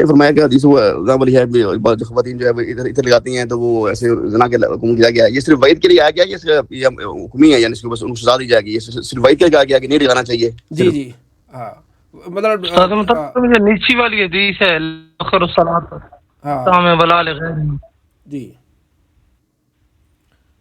فرمایا کہ حدیث والی ہے، جو خواتین جو ہے ادھر لگاتی ہیں تو وہ ایسے زنا کے حکم دیا گیا ہے، یہ صرف وعید کے لیے آیا گیا ہے، یہ حکمی ہے، یعنی اس کو بس ان کو سزا دی جائے گی، یہ صرف وعید کے لیے کہا گیا کہ نہیں لگانا چاہیے؟ جی جی، ہاں مطلب نیچی والی حدیث ہے آخر الصلاۃ ہاں تام ولا لغیر۔ جی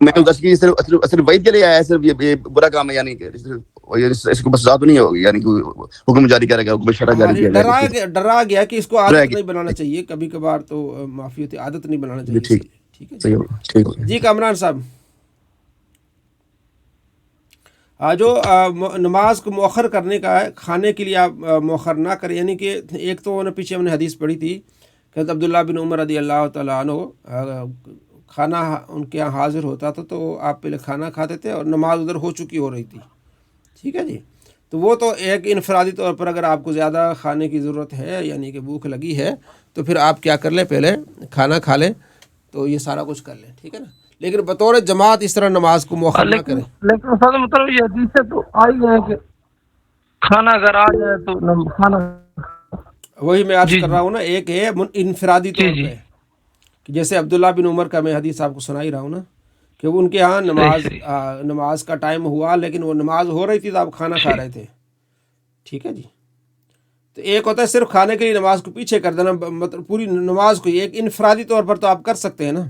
میں دس کی صرف وعید کے لیے آیا ہے، صرف یہ برا کام ہے، یعنی کہ اس کو بس ذات نہیں ہوگی، یعنی کہ حکم جاری کرے گا، حکم شرع جاری ہاں کیا جائے گا. ڈرا گیا کہ اس کو ڈرایا عادت گیا. نہیں بنانا چاہیے، کبھی کبھار تو معافی ہوتی، عادت نہیں بنانا جی چاہیے اس ٹھیک، کے لیے. ٹھیک ہے صحیح ہوگا، ٹھیک ہوگا. جی کامران صاحب. جو نماز کو مؤخر کرنے کا ہے، کھانے کے لیے آپ مؤخر نہ کریں، یعنی کہ ایک تو پیچھے ہم نے حدیث پڑھی تھی کہ عبداللہ بن عمر رضی اللہ تعالیٰ عنہ کھانا ان کے یہاں حاضر ہوتا تھا تو آپ پہلے کھانا کھاتے تھے اور نماز ادھر ہو چکی ہو رہی تھی. ٹھیک ہے جی. تو وہ تو ایک انفرادی طور پر اگر آپ کو زیادہ کھانے کی ضرورت ہے، یعنی کہ بھوک لگی ہے، تو پھر آپ کیا کر لیں، پہلے کھانا کھا لیں، تو یہ سارا کچھ کر لیں. ٹھیک ہے نا. لیکن بطور جماعت اس طرح نماز کو مؤخر نہ لیکن کریں. استاد محترم یہ حدیثیں تو آئی ہیں کہ کھانا اگر آ جائے تو کھانا. وہی میں عرض جی کر جی رہا ہوں نا، ایک ہے انفرادی جی طور جی پہ، کہ جیسے عبداللہ بن عمر کا میں حدیث آپ کو سنا ہی رہا ہوں نا، کہ ان کے ہاں صحیح صحیح. نماز کا ٹائم ہوا، لیکن وہ نماز ہو رہی تھی تو آپ کھانا کھا ٹھیک. رہے تھے. ٹھیک ہے جی. تو ایک ہوتا ہے صرف کھانے کے لیے نماز کو پیچھے کر دینا، مطلب پوری نماز کو. ایک انفرادی طور پر تو آپ کر سکتے ہیں نا،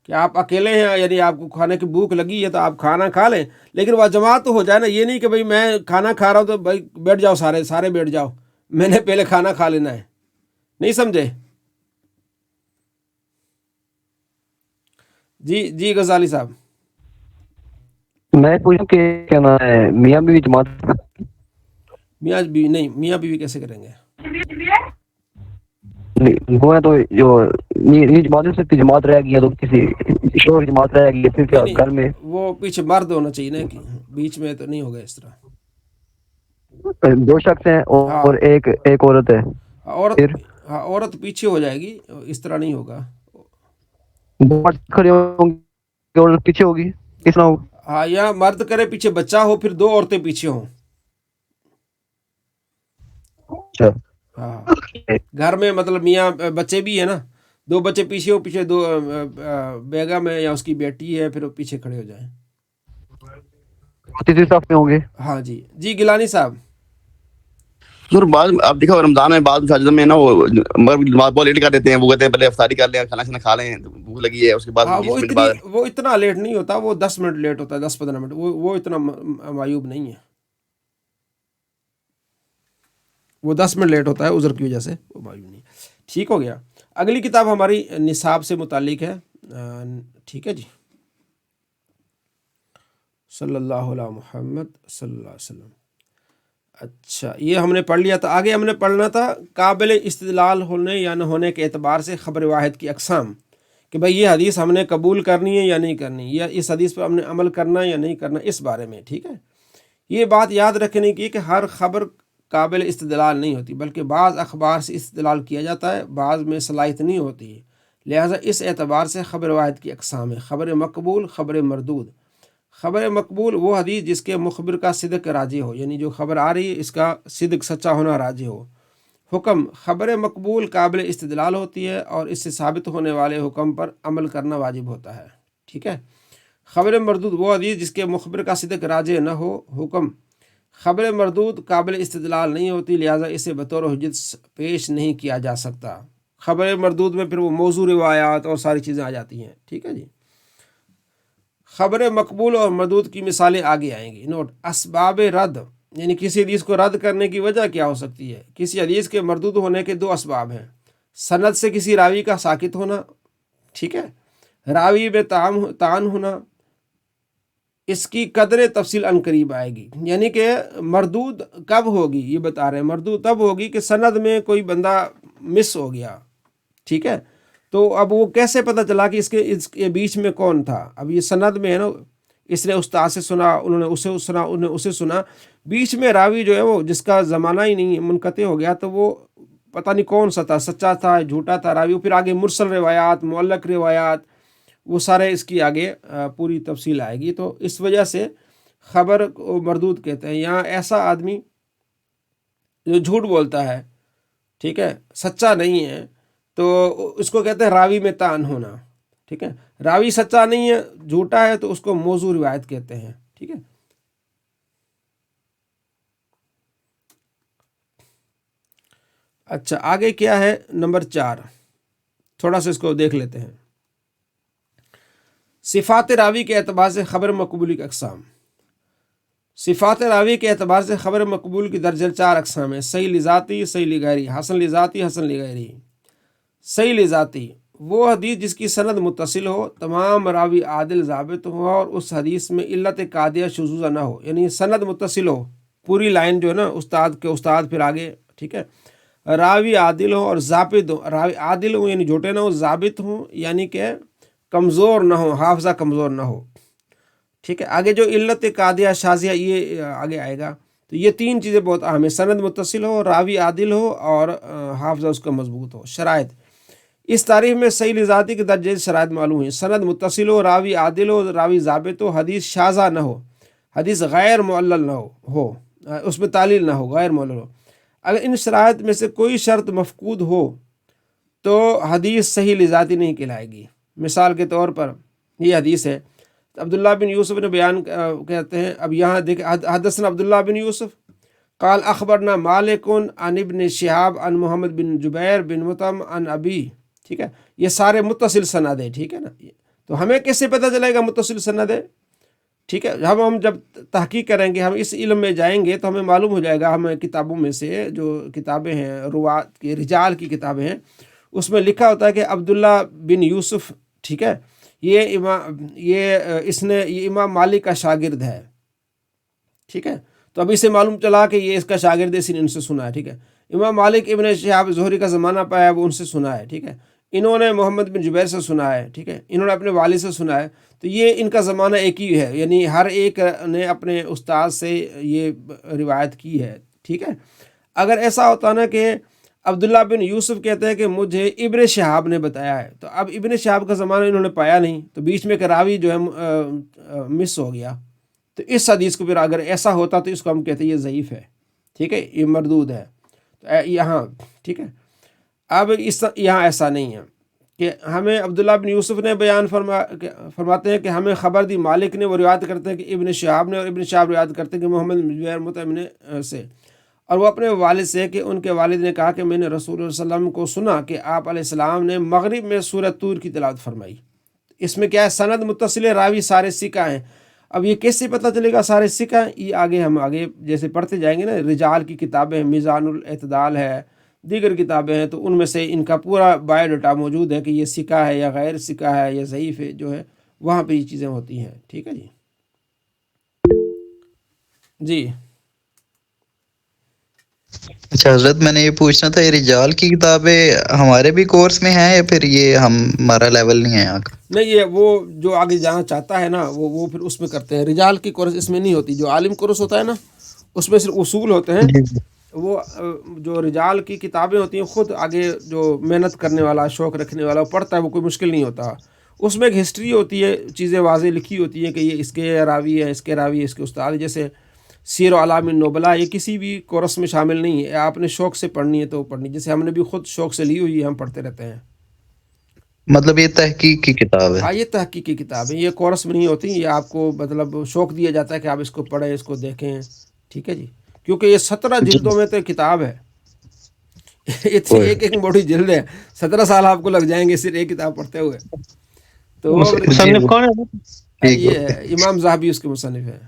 کہ آپ اکیلے ہیں، یعنی آپ کو کھانے کی بھوک لگی ہے تو آپ کھانا کھا لیں، لیکن وہ جماعت تو ہو جائے نا. یہ نہیں کہ بھئی میں کھانا کھا رہا ہوں تو بھائی بیٹھ جاؤ، سارے بیٹھ جاؤ، میں نے پہلے کھانا کھا لینا ہے. نہیں سمجھے؟ جی غزالی صاحب. میں پوچھوں کہ کیا نام ہے میاں بیوی جماعت میاں بیوی نہیں، میاں بیوی کیسے کریں گے؟ وہ ہے تو جو یہ جماعت سے جماعت رہ گئی ہے تو کسی شور جماعت رہ گئی ہے پھر کیا نہیں گھر میں وہ پیچھے مرد ہونا چاہیے نا، کہ بیچ میں تو نہیں ہوگا اس طرح. دو شخص ہیں ہاں، اور ایک عورت ہے عورت. پھر ہاں، عورت پیچھے ہو جائے گی، اس طرح نہیں ہوگا. دو مرد کھڑے ہوں گے عورت پیچھے ہوگی، کس طرح ہوگا؟ ہاں، یا مرد کرے پیچھے بچہ ہو، پھر دو عورتیں پیچھے ہوں. اچھا ہاں، گھر میں مطلب میاں بچے بھی ہیں نا، دو بچے پیچھے ہو، پیچھے دو بیگم ہے یا اس کی بیٹی ہے، پھر وہ پیچھے کھڑے ہو جائیں. تیسری صف میں ہوں گے. ہاں جی گیلانی صاحب. سر بعض آپ دیکھا رمضان میں بعض مساجد میں نا وہ بہت لیٹ کر دیتے ہیں، وہ کہتے ہیں پہلے افطاری کر لیں، کھانا کھا لیں، بھوک لگی ہے، اس کے بعد ہاں، 20 منٹ بعد. وہ اتنا لیٹ نہیں ہوتا، وہ 10 منٹ لیٹ ہوتا ہے، 10-15 منٹ، وہ اتنا معیوب نہیں ہے. وہ 10 منٹ لیٹ ہوتا ہے عذر کی وجہ سے، وہ معیوب نہیں. ٹھیک ہو گیا. اگلی کتاب ہماری نصاب سے متعلق ہے. ٹھیک ہے جی. صلی اللہ علیہ محمد صلی اللہ علیہ وسلم. اچھا، یہ ہم نے پڑھ لیا تھا. آگے ہم نے پڑھنا تھا قابل استدلال ہونے یا نہ ہونے کے اعتبار سے خبر واحد کی اقسام، کہ بھئی یہ حدیث ہم نے قبول کرنی ہے یا نہیں کرنی، یا اس حدیث پر ہم نے عمل کرنا یا نہیں کرنا، اس بارے میں. ٹھیک ہے. یہ بات یاد رکھنے کی کہ ہر خبر قابل استدلال نہیں ہوتی، بلکہ بعض اخبار سے استدلال کیا جاتا ہے، بعض میں صلاحیت نہیں ہوتی ہے. لہٰذا اس اعتبار سے خبر واحد کی اقسام ہے: خبر مقبول، خبر مردود. خبر مقبول وہ حدیث جس کے مخبر کا صدق راجح ہو، یعنی جو خبر آ رہی ہے اس کا صدق سچا ہونا راجح ہو. حکم: خبر مقبول قابل استدلال ہوتی ہے اور اس سے ثابت ہونے والے حکم پر عمل کرنا واجب ہوتا ہے. ٹھیک ہے. خبر مردود وہ حدیث جس کے مخبر کا صدق راجح نہ ہو. حکم: خبر مردود قابل استدلال نہیں ہوتی، لہٰذا اسے بطور حجت پیش نہیں کیا جا سکتا. خبر مردود میں پھر وہ موضوع روایات اور ساری چیزیں آ جاتی ہیں. ٹھیک ہے جی. خبر مقبول اور مردود کی مثالیں آگے آئیں گی. نوٹ: اسباب رد، یعنی کسی حدیث کو رد کرنے کی وجہ کیا ہو سکتی ہے. کسی حدیث کے مردود ہونے کے دو اسباب ہیں: سند سے کسی راوی کا ساکت ہونا، ٹھیک ہے، راوی میں تعان ہونا. اس کی قدر تفصیل عنقریب آئے گی. یعنی کہ مردود کب ہوگی یہ بتا رہے ہیں. مردود تب ہوگی کہ سند میں کوئی بندہ مس ہو گیا. ٹھیک ہے. تو اب وہ کیسے پتہ چلا کہ اس کے بیچ میں کون تھا. اب یہ سند میں ہے نا، اس نے استاد سے سنا، انہوں نے اسے سنا، انہوں نے اسے سنا، بیچ میں راوی جو ہے وہ جس کا زمانہ ہی نہیں منقطع ہو گیا، تو وہ پتہ نہیں کون سا تھا، سچا تھا جھوٹا تھا راوی. پھر آگے مرسل روایات، معلق روایات، وہ سارے اس کی آگے پوری تفصیل آئے گی. تو اس وجہ سے خبر کو مردود کہتے ہیں. یہاں ایسا آدمی جو جھوٹ بولتا ہے، ٹھیک ہے، سچا نہیں ہے، تو اس کو کہتے ہیں راوی میں تعان ہونا. ٹھیک ہے. راوی سچا نہیں ہے، جھوٹا ہے، تو اس کو موضوع روایت کہتے ہیں. ٹھیک ہے. اچھا، آگے کیا ہے؟ نمبر 4، تھوڑا سا اس کو دیکھ لیتے ہیں. صفات راوی کے اعتبار سے خبر مقبولی کے اقسام. صفات راوی کے اعتبار سے خبر مقبول کی درجہ 4 اقسام ہیں. صحیح لذاتی، صحیح لغیری، حسن لذاتی، حسن لغیری. صحیح لذاتی وہ حدیث جس کی سند متصل ہو، تمام راوی عادل ضابط ہو اور اس حدیث میں علت قادیہ شذوذ نہ ہو، یعنی سند متصل ہو، پوری لائن جو ہے نا استاد کے استاد پھر آگے، ٹھیک ہے. راوی عادل ہو اور ضابط ہو. راوی عادل ہوں یعنی جھوٹے نہ ہو، ضابط ہوں یعنی کہ کمزور نہ ہو، حافظہ کمزور نہ ہو، ٹھیک ہے. آگے جو علت قادیہ شاذیہ یہ آگے آئے گا. تو یہ 3 چیزیں بہت اہم ہیں، سند متصل ہو، راوی عادل ہو اور حافظہ اس کا مضبوط ہو. شرائط اس تاریخ میں صحیح لذاتی کے درجے شرائط معلوم ہیں. سند متصل ہو، راوی عادل ہو، راوی ضابط ہو، حدیث شاذہ نہ ہو، حدیث غیر معلل نہ ہو، اس میں تعلیل نہ ہو، غیر معلل ہو. اگر ان شرائط میں سے کوئی شرط مفقود ہو تو حدیث صحیح لذاتی نہیں کہلائے گی. مثال کے طور پر یہ حدیث ہے، عبداللہ بن یوسف نے بیان کہتے ہیں. اب یہاں دیکھ، حدثنا عبداللہ بن یوسف قال اخبرنا مالک عن ابن شہاب عن محمد بن جبیر بن مطعم عن ابی، ٹھیک ہے. یہ سارے متصل سند ہے، ٹھیک ہے نا. تو ہمیں کیسے پتہ چلے گا متصل سند ہے؟ ٹھیک ہے، ہم جب تحقیق کریں گے، ہم اس علم میں جائیں گے تو ہمیں معلوم ہو جائے گا. ہمیں کتابوں میں سے جو کتابیں ہیں روات کی، رجال کی کتابیں ہیں، اس میں لکھا ہوتا ہے کہ عبداللہ بن یوسف، ٹھیک ہے، یہ امام مالک کا شاگرد ہے، ٹھیک ہے. تو ابھی سے معلوم چلا کہ یہ اس کا شاگرد ہے، اس نے ان سے سنا ہے، ٹھیک ہے. امام مالک ابن شہاب زہری کا زمانہ پایا، وہ ان سے سنا ہے، ٹھیک ہے. انہوں نے محمد بن جبیر سے سنا ہے، ٹھیک ہے. انہوں نے اپنے والد سے سنا ہے. تو یہ ان کا زمانہ ایک ہی ہے، یعنی ہر ایک نے اپنے استاد سے یہ روایت کی ہے، ٹھیک ہے. اگر ایسا ہوتا نا کہ عبداللہ بن یوسف کہتے ہیں کہ مجھے ابن شہاب نے بتایا ہے، تو اب ابن شہاب کا زمانہ انہوں نے پایا نہیں، تو بیچ میں راوی جو ہے مس ہو گیا. تو اس حدیث کو پھر اگر ایسا ہوتا تو اس کو ہم کہتے ہیں یہ ضعیف ہے، ٹھیک ہے، یہ مردود ہے. تو یہاں ٹھیک ہے. اب یہاں ایسا نہیں ہے کہ ہمیں عبداللہ بن یوسف نے بیان فرماتے ہیں کہ ہمیں خبر دی، مالک نے وہ روایت کرتے ہیں کہ ابن شہاب نے، اور ابن شہاب روایت کرتے ہیں کہ محمد بن جبیر مطعم نے سے، اور وہ اپنے والد سے کہ ان کے والد نے کہا کہ میں نے رسول اللہ صلی اللہ علیہ وسلم کو سنا کہ آپ علیہ السلام نے مغرب میں سورۃ طور کی تلاوت فرمائی. اس میں کیا ہے؟ سند متصل، راوی سارے ثقہ ہیں. اب یہ کیسے پتہ چلے گا سارے ثقہ؟ یہ ہم آگے جیسے پڑھتے جائیں گے نا، رجال کی کتابیں، میزان الاعتدال ہے، دیگر کتابیں ہیں، تو ان میں سے ان کا پورا بایو ڈاٹا موجود ہے کہ یہ ثقہ ہے یا غیر ثقہ ہے یا ضعیف ہے، جو ہے وہاں پہ یہ چیزیں ہوتی ہیں، ٹھیک ہے جی. جی اچھا حضرت، میں نے یہ پوچھنا تھا، یہ رجال کی کتابیں ہمارے بھی کورس میں ہیں یا پھر یہ ہمارا لیول نہیں ہے یہاں کا؟ نہیں، یہ وہ جو آگے جانا چاہتا ہے نا وہ پھر اس میں کرتے ہیں. رجال کی کورس اس میں نہیں ہوتی. جو عالم کورس ہوتا ہے نا اس میں صرف اصول ہوتے ہیں. وہ جو رجال کی کتابیں ہوتی ہیں، خود آگے جو محنت کرنے والا، شوق رکھنے والا وہ پڑھتا ہے، وہ کوئی مشکل نہیں ہوتا. اس میں ایک ہسٹری ہوتی ہے، چیزیں واضح لکھی ہوتی ہیں کہ یہ اس کے راوی ہے، اس کے راوی ہے، اس کے استاد. جیسے سیر و اعلام النبلاء یہ کسی بھی کورس میں شامل نہیں ہے، آپ نے شوق سے پڑھنی ہے تو پڑھنی. جیسے ہم نے بھی خود شوق سے لی ہوئی ہے، ہم پڑھتے رہتے ہیں. مطلب یہ تحقیق کی کتاب ہے؟ ہاں، یہ تحقیق کی کتاب ہے، یہ کورس میں نہیں ہوتی. یہ آپ کو مطلب شوق دیا جاتا ہے کہ آپ اس کو پڑھیں، اس کو دیکھیں، ٹھیک ہے جی. کیونکہ یہ 17 جلدوں میں تو کتاب ہے. ایک موٹی جلد ہے، 17 سال آپ کو لگ جائیں گے صرف ایک کتاب پڑھتے ہوئے. تو مصنف کون ہے؟ یہ امام ذہبی اس کے مصنف ہے.